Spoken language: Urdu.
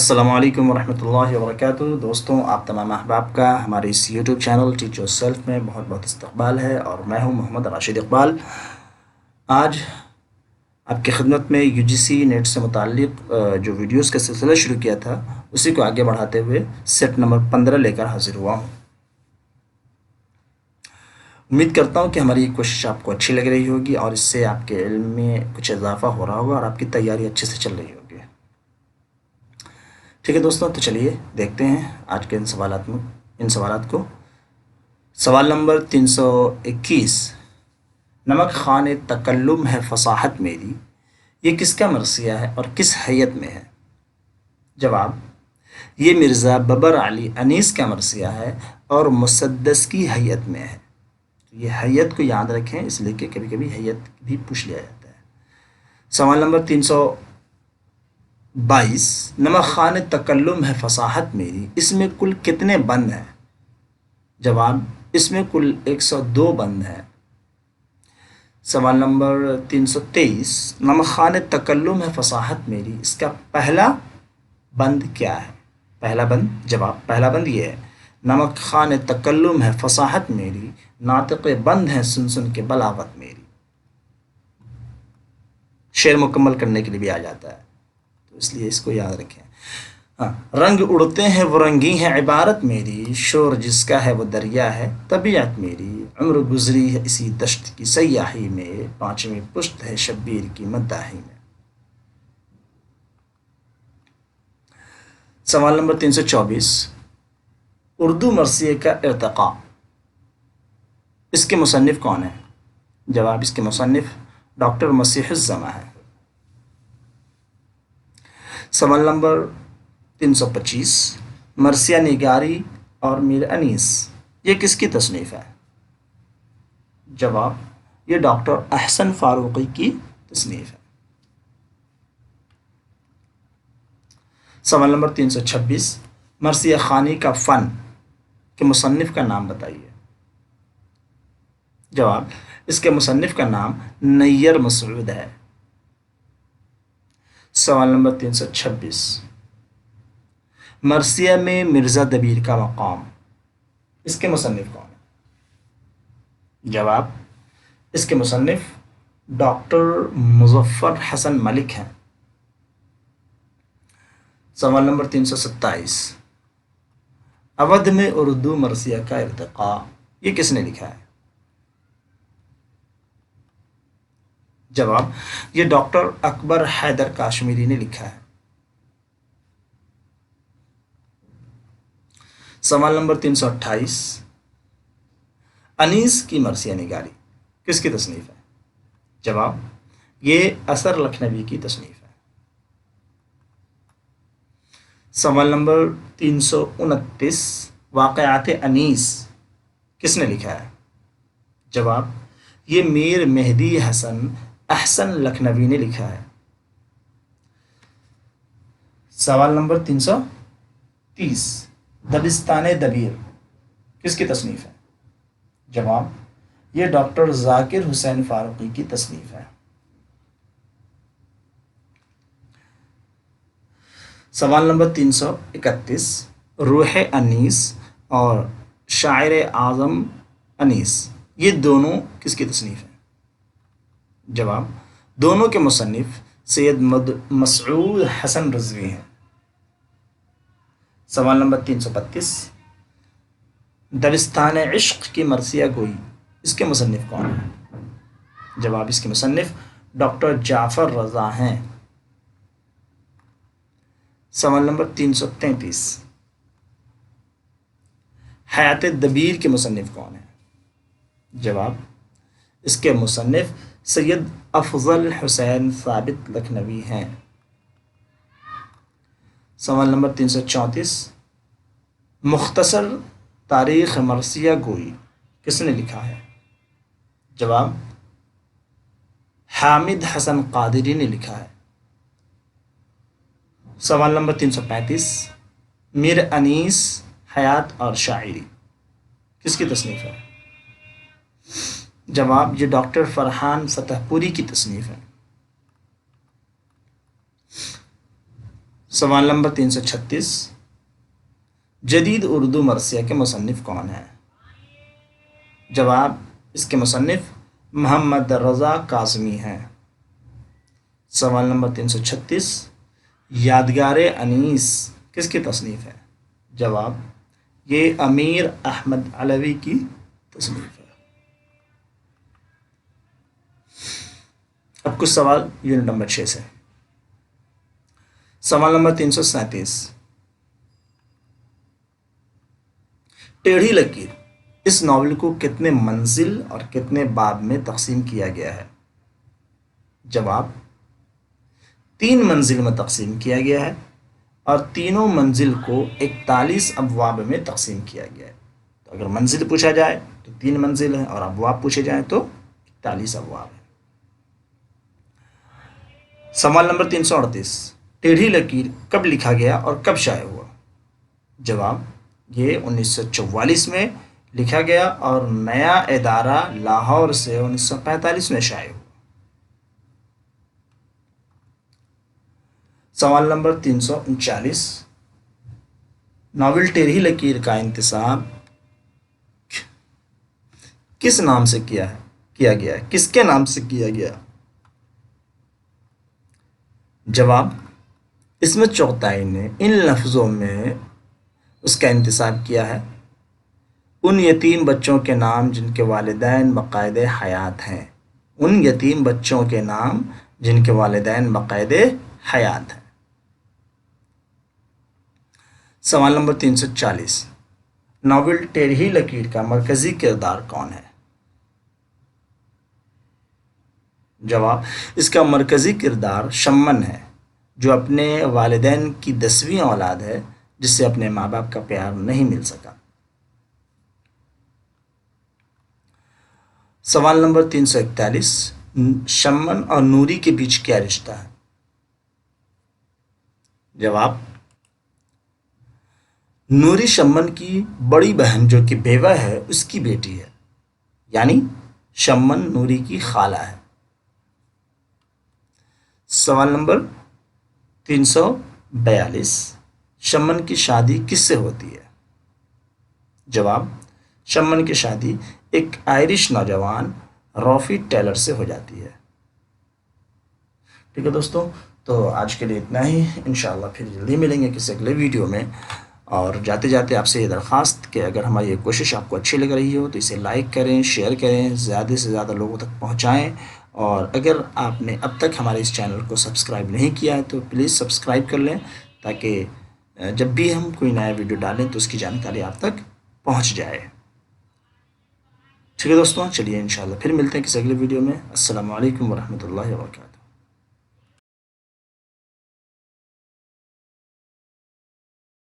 السلام علیکم ورحمۃ اللہ وبرکاتہ۔ دوستوں، آپ تمام احباب کا ہمارے اس YouTube channel Teach Yourself میں بہت بہت استقبال ہے، اور میں ہوں محمد راشد اقبال۔ آج آپ کی خدمت میں یو جی سی نیٹ سے متعلق جو ویڈیوز کا سلسلہ شروع کیا تھا، اسی کو آگے بڑھاتے ہوئے سیٹ نمبر 15 لے کر حاضر ہوا ہوں۔ امید کرتا ہوں کہ ہماری یہ کوشش آپ کو اچھی لگ رہی ہوگی، اور اس سے آپ کے علم میں کچھ اضافہ ہو رہا ہوگا، اور آپ کی تیاری اچھے سے چل رہی ہوگی۔ ٹھیک ہے دوستوں، تو چلیے دیکھتے ہیں آج کے ان سوالات کو۔ سوال نمبر 321، نمک خوان تکلم ہے فصاحت میری، یہ کس کا مرثیہ ہے اور کس حیت میں ہے؟ جواب: یہ مرزا ببر علی انیس کا مرثیہ ہے اور مسدس کی حیت میں ہے۔ یہ حیت کو یاد رکھیں، اس لیے کہ کبھی کبھی حیت بھی پوچھ لیا جاتا ہے۔ سوال نمبر 322، نمک خوان تکلم ہے فصاحت میری، اس میں کل کتنے بند ہیں؟ جواب: اس میں کل 102 بند ہیں۔ سوال نمبر 323، نمک خوان تکلم ہے فصاحت میری، اس کا پہلا بند کیا ہے؟ پہلا بند، جواب: پہلا بند یہ ہے: نمک خوان تکلم ہے فصاحت میری، ناطق بند ہے سن سن کے بلاغت میری۔ شعر مکمل کرنے کے لیے بھی آ جاتا ہے، تو اس لیے اس کو یاد رکھیں۔ رنگ اڑتے ہیں وہ رنگی ہے عبارت میری، شور جس کا ہے وہ دریا ہے طبیعت میری، عمر گزری ہے اسی دشت کی سیاحی میں، پانچویں پشت ہے شبیر کی مداحی میں۔ سوال نمبر 324، اردو مرثیے کا ارتقاء، اس کے مصنف کون ہیں؟ جواب: اس کے مصنف ڈاکٹر مسیح الزماں ہے۔ سوال نمبر 325، مرثیہ نگاری اور میر انیس، یہ کس کی تصنیف ہے؟ جواب: یہ ڈاکٹر احسن فاروقی کی تصنیف ہے۔ سوال نمبر 326، مرثیہ خوانی کا فن کے مصنف کا نام بتائیے۔ جواب: اس کے مصنف کا نام نیر مسعود ہے۔ سوال نمبر 326، مرثیہ میں مرزا دبیر کا مقام، اس کے مصنف کون ہے؟ جواب: اس کے مصنف ڈاکٹر مظفر حسن ملک ہیں۔ سوال نمبر 327، اودھ میں اردو مرثیہ کا ارتقاء، یہ کس نے لکھا ہے؟ جواب: یہ ڈاکٹر اکبر حیدر کاشمیری نے لکھا ہے۔ سوال نمبر 328، انیس کی مرثیہ نگاری کس کی تصنیف ہے؟ جواب: یہ اثر لکھنوی کی تصنیف ہے۔ سوال نمبر 329، واقعات انیس کس نے لکھا ہے؟ جواب: یہ میر مہدی حسن احسن لکھنوی نے لکھا ہے۔ سوال نمبر 330، دبستان دبیر کس کی تصنیف ہے؟ جواب: یہ ڈاکٹر ذاکر حسین فاروقی کی تصنیف ہے۔ سوال نمبر 331، روح انیس اور شاعر اعظم انیس، یہ دونوں کس کی تصنیف ہے؟ جواب: دونوں کے مصنف سید مسعود حسن رضوی ہیں۔ سوال نمبر 332، دبستان عشق کی مرثیہ گوئی، اس کے مصنف کون ہیں؟ جواب: اس کے مصنف ڈاکٹر جعفر رضا ہیں۔ سوال نمبر 333، حیات دبیر کے مصنف کون ہیں؟ جواب: اس کے مصنف سید افضل حسین ثابت لکھنوی ہیں۔ سوال نمبر 334، مختصر تاریخ مرثیہ گوئی کس نے لکھا ہے؟ جواب: حامد حسن قادری نے لکھا ہے۔ سوال نمبر 335، میر انیس حیات اور شاعری کس کی تصنیف ہے؟ جواب: یہ ڈاکٹر فرحان فتح پوری کی تصنیف ہے۔ سوال نمبر 336، جدید اردو مرثیہ کے مصنف کون ہیں؟ جواب، اس کے مصنف محمد رضا کاظمی ہیں۔ سوال نمبر 336، یادگار انیس کس کی تصنیف ہے؟ جواب، یہ امیر احمد علوی کی تصنیف ہے۔ اب کچھ سوال یونٹ نمبر 6 سے۔ سوال نمبر 337، ٹیڑھی لکیر اس ناول کو کتنے منزل اور کتنے باب میں تقسیم کیا گیا ہے؟ جواب، 3 منزل میں تقسیم کیا گیا ہے اور تینوں منزل کو 41 ابواب میں تقسیم کیا گیا ہے۔ تو اگر منزل پوچھا جائے تو 3 منزل ہیں اور ابواب پوچھے جائیں تو 41 ابواب ہیں۔ سوال نمبر 338، ٹیڑھی لکیر کب لکھا گیا اور کب شائع ہوا؟ جواب، یہ 1944 میں لکھا گیا اور نیا ادارہ لاہور سے 1945 میں شائع ہوا۔ سوال نمبر 339، ناول ٹیڑھی لکیر کا انتساب کس نام سے کیا گیا ہے؟ کس کے نام سے کیا گیا؟ جواب، اس میں چغتائی نے ان لفظوں میں اس کا انتساب کیا ہے: ان یتیم بچوں کے نام جن کے والدین بقائد حیات ہیں۔ ان یتیم بچوں کے نام جن کے والدین بقائد حیات ہیں۔ سوال نمبر 340، ناول ٹیڑھی لکیر کا مرکزی کردار کون ہے؟ جواب، اس کا مرکزی کردار شمن ہے، جو اپنے والدین کی 10ویں اولاد ہے جس سے اپنے ماں باپ کا پیار نہیں مل سکا۔ سوال نمبر 341، شمن اور نوری کے بیچ کیا رشتہ ہے؟ جواب، نوری شمن کی بڑی بہن جو کہ بیوہ ہے اس کی بیٹی ہے، یعنی شمن نوری کی خالہ ہے۔ سوال نمبر 342، شمن کی شادی کس سے ہوتی ہے؟ جواب، شمن کی شادی ایک آئرش نوجوان روفی ٹیلر سے ہو جاتی ہے۔ ٹھیک ہے دوستوں، تو آج کے لیے اتنا ہی، انشاءاللہ پھر جلدی ملیں گے کسی اگلے ویڈیو میں۔ اور جاتے جاتے آپ سے یہ درخواست کہ اگر ہماری یہ کوشش آپ کو اچھی لگ رہی ہو تو اسے لائک کریں، شیئر کریں، زیادہ سے زیادہ لوگوں تک پہنچائیں، اور اگر آپ نے اب تک ہمارے اس چینل کو سبسکرائب نہیں کیا ہے تو پلیز سبسکرائب کر لیں، تاکہ جب بھی ہم کوئی نیا ویڈیو ڈالیں تو اس کی جانکاری آپ تک پہنچ جائے۔ ٹھیک ہے دوستوں، چلیے انشاءاللہ پھر ملتے ہیں کسی اگلے ویڈیو میں۔ السلام علیکم ورحمۃ اللہ وبرکاتہ۔